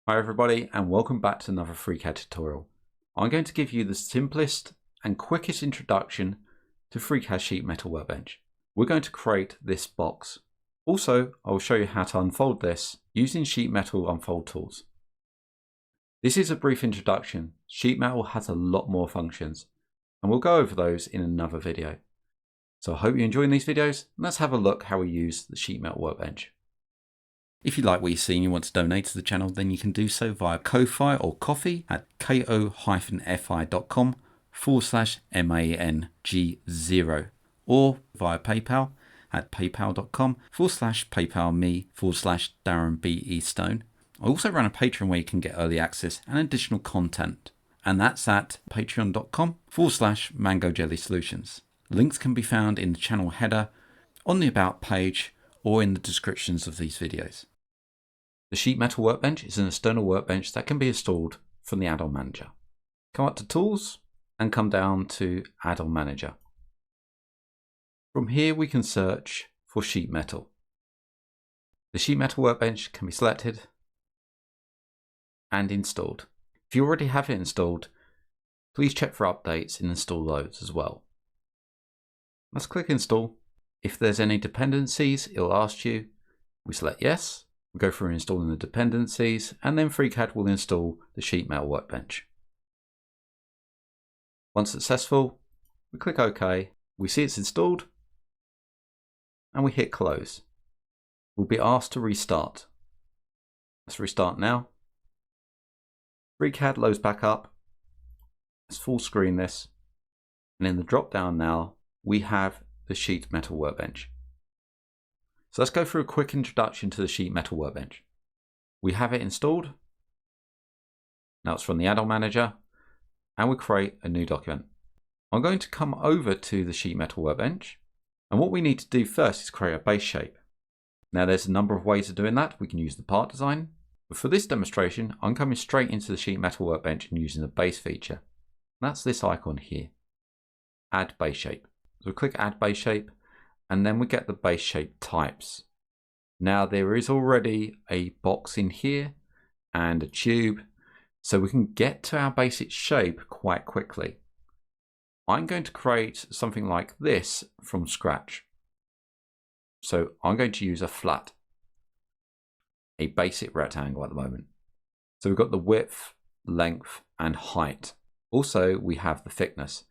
Hi everybody, and welcome back to another FreeCAD tutorial. I'm going to give you the simplest and quickest introduction to FreeCAD Sheet Metal Workbench. We're going to create this box. Also, I will show you how to unfold this using Sheet Metal Unfold tools. This is a brief introduction. Sheet Metal has a lot more functions, and we'll go over those in another video. So I hope you're enjoying these videos, and let's have a look how we use the Sheet Metal Workbench. If you like what you see and you want to donate to the channel, then you can do so via Ko-Fi or Ko-Fi at ko-fi.com/MANG0 or via PayPal at paypal.com/paypalme/DarrenBEstone. I also run a Patreon where you can get early access and additional content, and that's at patreon.com/MangoJellySolutions. Links can be found in the channel header, on the About page, or in the descriptions of these videos. The Sheet Metal Workbench is an external workbench that can be installed from the Add-on Manager. Come up to Tools and come down to Add-on Manager. From here we can search for Sheet Metal. The Sheet Metal Workbench can be selected and installed. If you already have it installed, please check for updates and install those as well. Let's click Install. If there's any dependencies, it'll ask you. We select Yes. We go through installing the dependencies, and then FreeCAD will install the Sheet Metal Workbench. Once successful, we click OK. We see it's installed, and we hit Close. We'll be asked to restart. Let's restart now. FreeCAD loads back up. Let's full screen this, and in the drop down now, we have the Sheet Metal Workbench. So let's go through a quick introduction to the Sheet Metal Workbench. We have it installed. Now it's from the Add-on Manager, and we create a new document. I'm going to come over to the Sheet Metal Workbench, and what we need to do first is create a base shape. Now there's a number of ways of doing that. We can use the part design, but for this demonstration, I'm coming straight into the Sheet Metal Workbench and using the base feature. That's this icon here, Add Base Shape. So we click Add Base Shape, and then we get the base shape types. Now there is already a box in here and a tube, so we can get to our basic shape quite quickly. I'm going to create something like this from scratch. So I'm going to use a flat, a basic rectangle at the moment. So we've got the width, length, and height. Also, we have the thickness.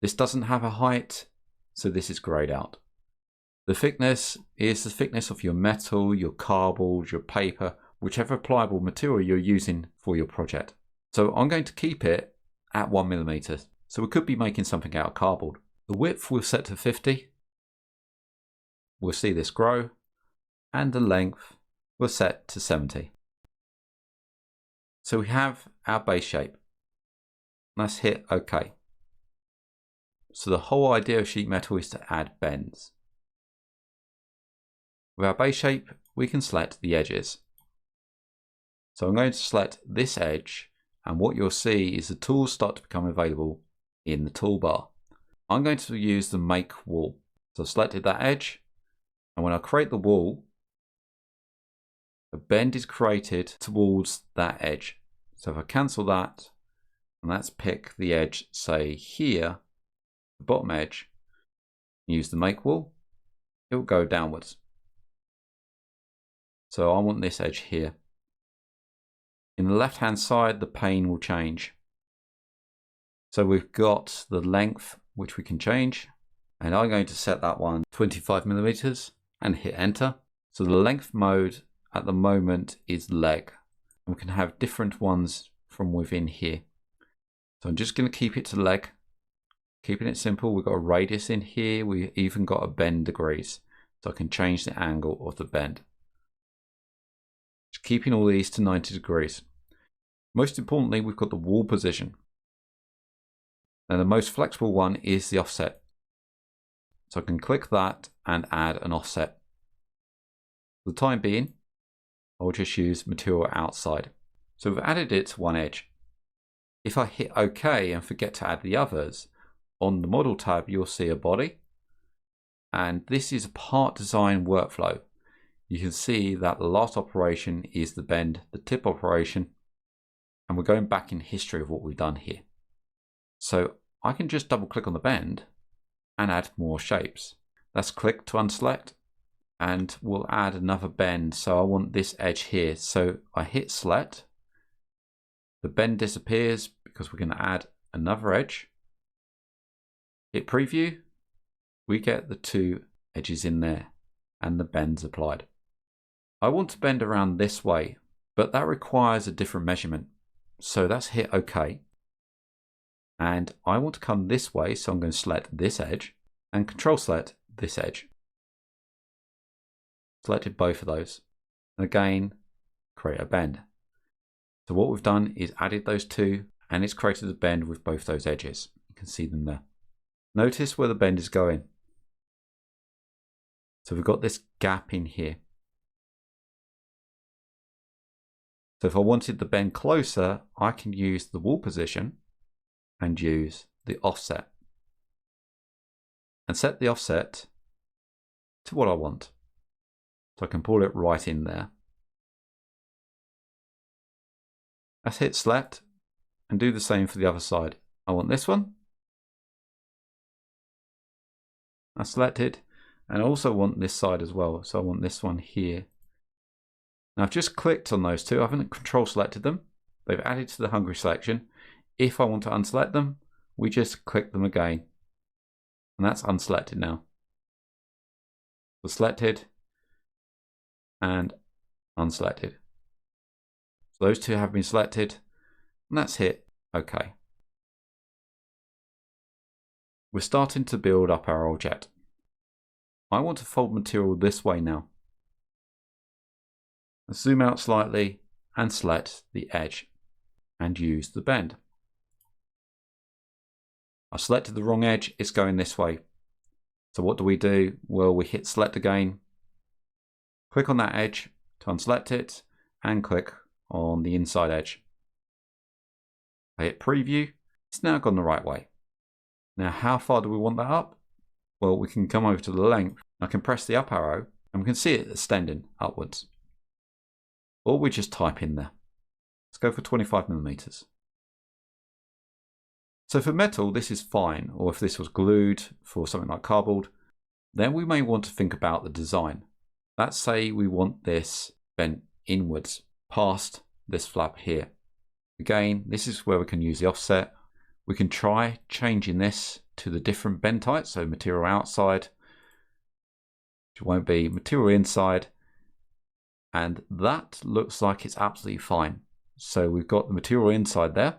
This doesn't have a height, so this is grayed out. The thickness is the thickness of your metal, your cardboard, your paper, whichever pliable material you're using for your project. So I'm going to keep it at 1mm. So we could be making something out of cardboard. The width we'll set to 50. We'll see this grow. And the length we'll set to 70. So we have our base shape. Let's hit OK. So the whole idea of sheet metal is to add bends. With our base shape, we can select the edges. So I'm going to select this edge, and what you'll see is the tools start to become available in the toolbar. I'm going to use the Make Wall. So I've selected that edge, and when I create the wall, a bend is created towards that edge. So if I cancel that, and let's pick the edge, say here, the bottom edge, use the Make Wall, it will go downwards. So I want this edge here. In the left hand side, the pane will change. So we've got the length, which we can change, and I'm going to set that one 25mm and hit enter. So the length mode at the moment is leg, and we can have different ones from within here. So I'm just going to keep it to leg, keeping it simple. We've got a radius in here. We even got a bend degrees, so I can change the angle of the bend. Just keeping all these to 90 degrees. Most importantly, we've got the wall position. And the most flexible one is the offset. So I can click that and add an offset. For the time being, I'll just use material outside. So we've added it to one edge. If I hit OK and forget to add the others, on the Model tab you'll see a body. And this is a part design workflow. you can see that the last operation is the bend, the tip operation, and we're going back in history of what we've done here. So I can just double click on the bend and add more shapes. Let's click to unselect, and we'll add another bend. So I want this edge here. So I hit select, the bend disappears because we're going to add another edge. Hit preview, we get the two edges in there and the bends applied. I want to bend around this way, but that requires a different measurement. So let's hit OK. And I want to come this way, so I'm going to select this edge and control select this edge. Selected both of those. And again, create a bend. So what we've done is added those two, and it's created a bend with both those edges. You can see them there. Notice where the bend is going. So we've got this gap in here. So if I wanted the bend closer, I can use the wall position and use the offset. And set the offset to what I want. So I can pull it right in there. Let's hit select and do the same for the other side. I want this one. I selected, and I also want this side as well. So I want this one here. Now I've just clicked on those two. I haven't control selected them. They've added to the Hungary selection. If I want to unselect them, we just click them again. And that's unselected now. So selected and unselected. So those two have been selected, and let's hit OK. We're starting to build up our object. I want to fold material this way now. Let's zoom out slightly and select the edge and use the bend. I've selected the wrong edge, it's going this way. So what do? Well, we hit select again, click on that edge to unselect it, and click on the inside edge. I hit preview, it's now gone the right way. Now how far do we want that up? Well, we can come over to the length. I can press the up arrow and we can see it extending upwards. Or we just type in there. Let's go for 25mm. So for metal, this is fine, or if this was glued for something like cardboard, then we may want to think about the design. Let's say we want this bent inwards past this flap here. Again, this is where we can use the offset. We can try changing this to the different bend types, so material outside, which won't be material inside, and that looks like it's absolutely fine. So we've got the material inside there.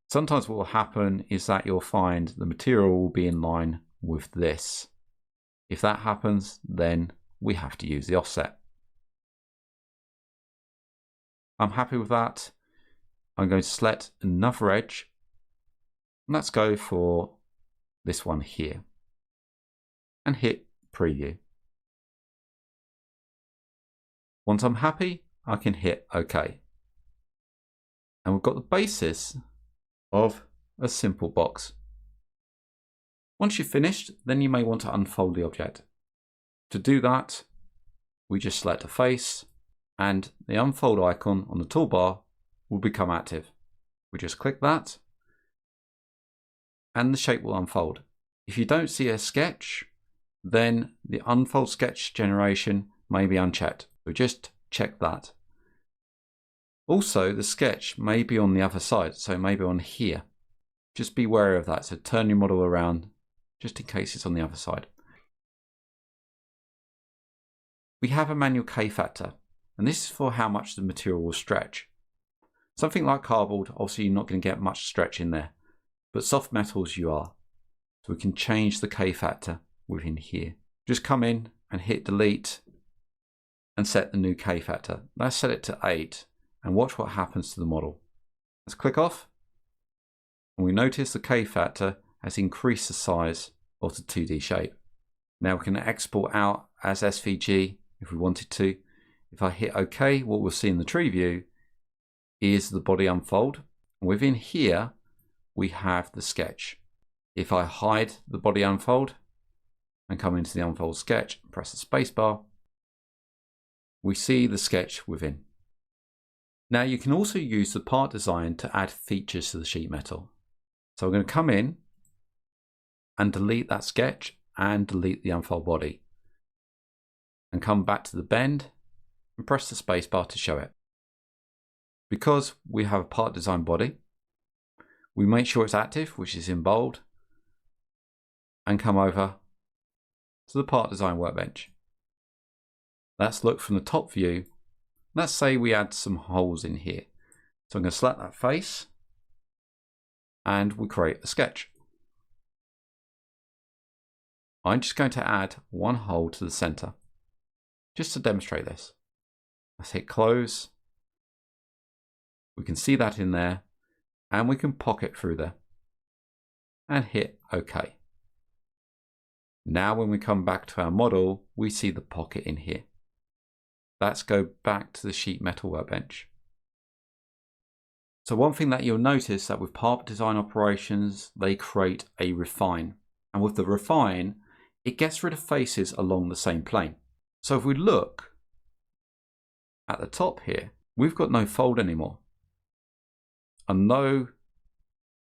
Sometimes what will happen is that you'll find the material will be in line with this. If that happens, then we have to use the offset. I'm happy with that. I'm going to select another edge. Let's go for this one here and hit preview. Once I'm happy, I can hit OK. And we've got the basis of a simple box. Once you've finished, then you may want to unfold the object. To do that, we just select a face, and the unfold icon on the toolbar will become active. We just click that, and the shape will unfold. If you don't see a sketch, then the unfold sketch generation may be unchecked. So just check that. Also, the sketch may be on the other side, so maybe on here. Just be wary of that. So turn your model around just in case it's on the other side. We have a manual K factor, and this is for how much the material will stretch. Something like cardboard, obviously you're not going to get much stretch in there, but soft metals you are. So we can change the K factor within here. Just come in and hit delete and set the new K factor. Let's set it to 8 and watch what happens to the model. Let's click off, and we notice the K factor has increased the size of the 2D shape. Now we can export out as SVG if we wanted to. If I hit OK, what we'll see in the tree view is the body unfold. Within here, we have the sketch. If I hide the body unfold and come into the unfold sketch, press the spacebar, we see the sketch within. Now you can also use the part design to add features to the sheet metal. So I'm going to come in and delete that sketch and delete the unfold body. And come back to the bend and press the space bar to show it. Because we have a part design body, we make sure it's active, which is in bold, and come over to the part design workbench. Let's look from the top view. Let's say we add some holes in here. So I'm going to select that face and we create a sketch. I'm just going to add one hole to the center, just to demonstrate this. Let's hit close. We can see that in there and we can pocket through there and hit OK. Now when we come back to our model, we see the pocket in here. Let's go back to the sheet metal workbench. So one thing that you'll notice that with part design operations, they create a refine. And with the refine, it gets rid of faces along the same plane. So if we look at the top here, we've got no fold anymore. And though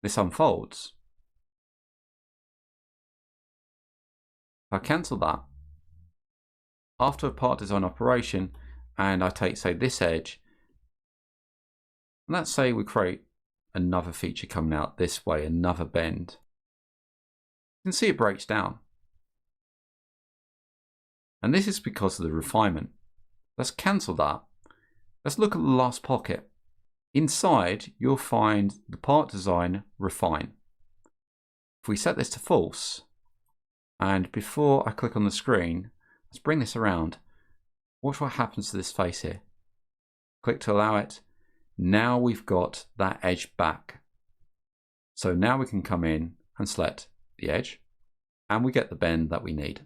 this unfolds, if I cancel that, after a part design operation, and I take, say, this edge, and let's say we create another feature coming out this way, another bend, you can see it breaks down. And this is because of the refinement. Let's cancel that. Let's look at the last pocket. Inside, you'll find the part design refine. If we set this to false, and before I click on the screen, let's bring this around. Watch what happens to this face here. Click to allow it. Now we've got that edge back. So now we can come in and select the edge, and we get the bend that we need.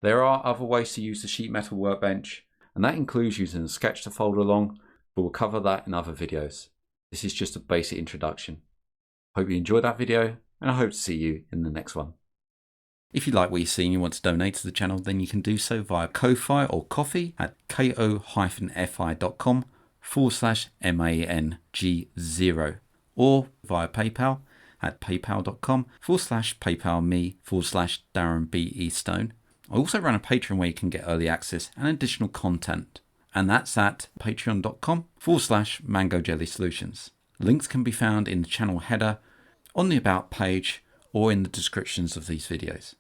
There are other ways to use the sheet metal workbench, and that includes using a sketch to fold along, but we'll cover that in other videos. This is just a basic introduction. Hope you enjoyed that video, and I hope to see you in the next one. If you like what you see and you want to donate to the channel, then you can do so via Ko-Fi or Ko-Fi at ko-fi.com/MANG0 or via PayPal at paypal.com/paypalme/DarrenBEstone. I also run a Patreon where you can get early access and additional content, and that's at patreon.com/MangoJellySolutions. Links can be found in the channel header, on the About page, or in the descriptions of these videos.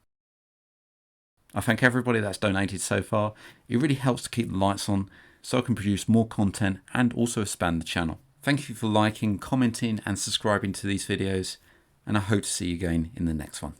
I thank everybody that's donated so far. It really helps to keep the lights on so I can produce more content and also expand the channel. Thank you for liking, commenting and subscribing to these videos, and I hope to see you again in the next one.